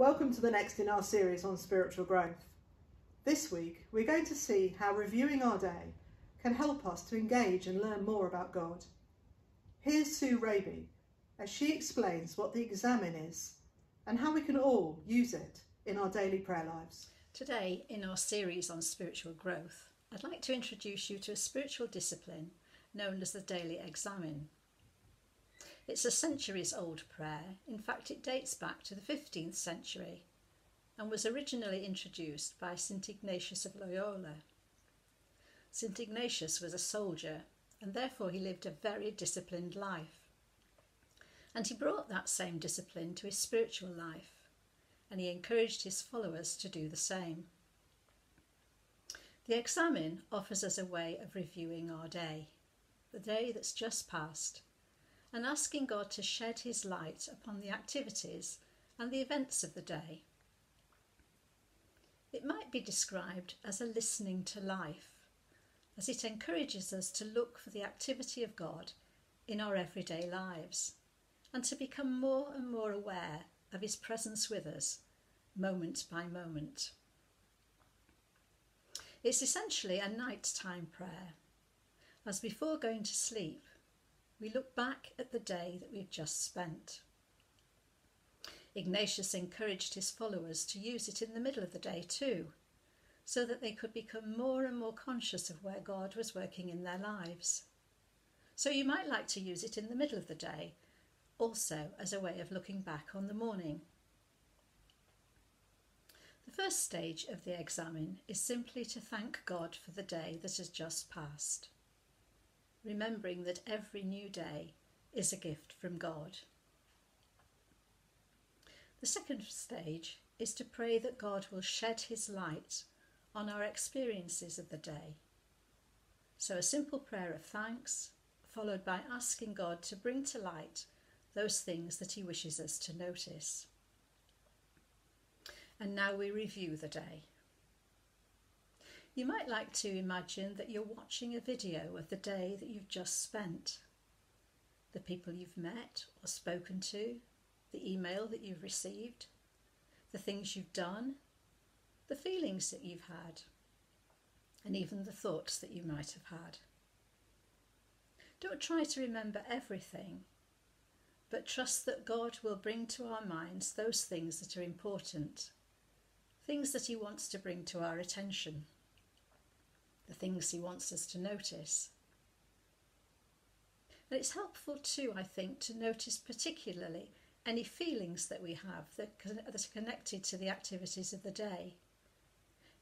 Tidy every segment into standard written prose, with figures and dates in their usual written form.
Welcome to the next in our series on spiritual growth. This week we're going to see how reviewing our day can help us to engage and learn more about God. Here's Sue Raby as she explains what the Examen is and how we can all use it in our daily prayer lives. Today, in our series on spiritual growth, I'd like to introduce you to a spiritual discipline known as the daily Examen. It's a centuries-old prayer. In fact, it dates back to the 15th century and was originally introduced by St. Ignatius of Loyola. St. Ignatius was a soldier and therefore he lived a very disciplined life. And he brought that same discipline to his spiritual life, and he encouraged his followers to do the same. The Examen offers us a way of reviewing our day, the day that's just passed, and asking God to shed his light upon the activities and the events of the day. It might be described as a listening to life, as it encourages us to look for the activity of God in our everyday lives and to become more and more aware of his presence with us, moment by moment. It's essentially a nighttime prayer, as before going to sleep, we look back at the day that we've just spent. Ignatius encouraged his followers to use it in the middle of the day too, so that they could become more and more conscious of where God was working in their lives. So you might like to use it in the middle of the day, also as a way of looking back on the morning. The first stage of the Examen is simply to thank God for the day that has just passed, remembering that every new day is a gift from God. The second stage is to pray that God will shed his light on our experiences of the day. So a simple prayer of thanks, followed by asking God to bring to light those things that he wishes us to notice. And now we review the day. You might like to imagine that you're watching a video of the day that you've just spent, the people you've met or spoken to, the email that you've received, the things you've done, the feelings that you've had, and even the thoughts that you might have had. Don't try to remember everything, but trust that God will bring to our minds those things that are important, things that he wants to bring to our attention, the things he wants us to notice. And it's helpful too, I think, to notice particularly any feelings that we have that are connected to the activities of the day.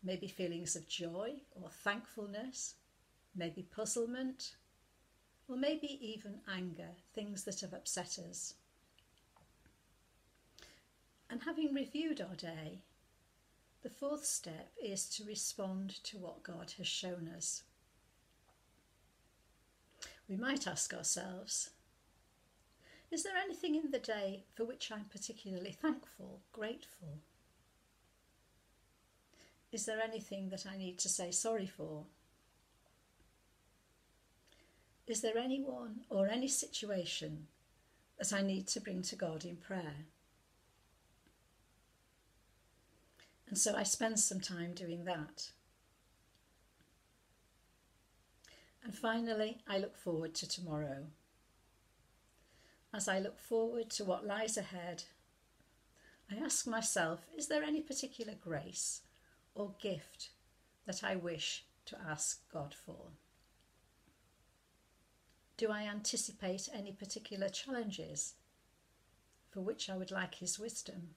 Maybe feelings of joy or thankfulness, maybe puzzlement, or maybe even anger, things that have upset us. And having reviewed our day, the fourth step is to respond to what God has shown us. We might ask ourselves, is there anything in the day for which I'm particularly thankful, grateful? Is there anything that I need to say sorry for? Is there anyone or any situation that I need to bring to God in prayer? And so I spend some time doing that. And finally, I look forward to tomorrow. As I look forward to what lies ahead, I ask myself, is there any particular grace or gift that I wish to ask God for? Do I anticipate any particular challenges for which I would like his wisdom?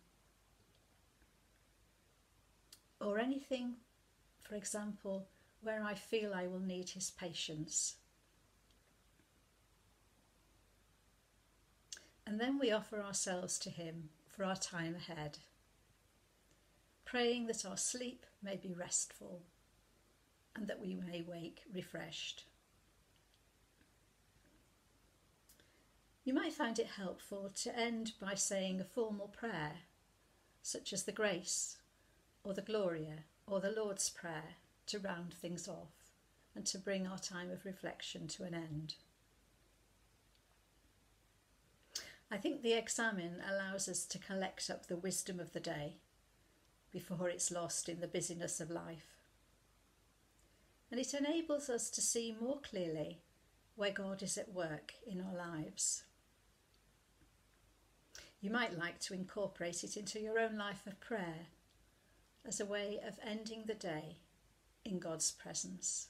Or anything, for example, where I feel I will need his patience? And then we offer ourselves to him for our time ahead, praying that our sleep may be restful and that we may wake refreshed. You might find it helpful to end by saying a formal prayer, such as the Grace, or the Gloria, or the Lord's Prayer, to round things off and to bring our time of reflection to an end. I think the Examen allows us to collect up the wisdom of the day before it's lost in the busyness of life. And it enables us to see more clearly where God is at work in our lives. You might like to incorporate it into your own life of prayer as a way of ending the day in God's presence.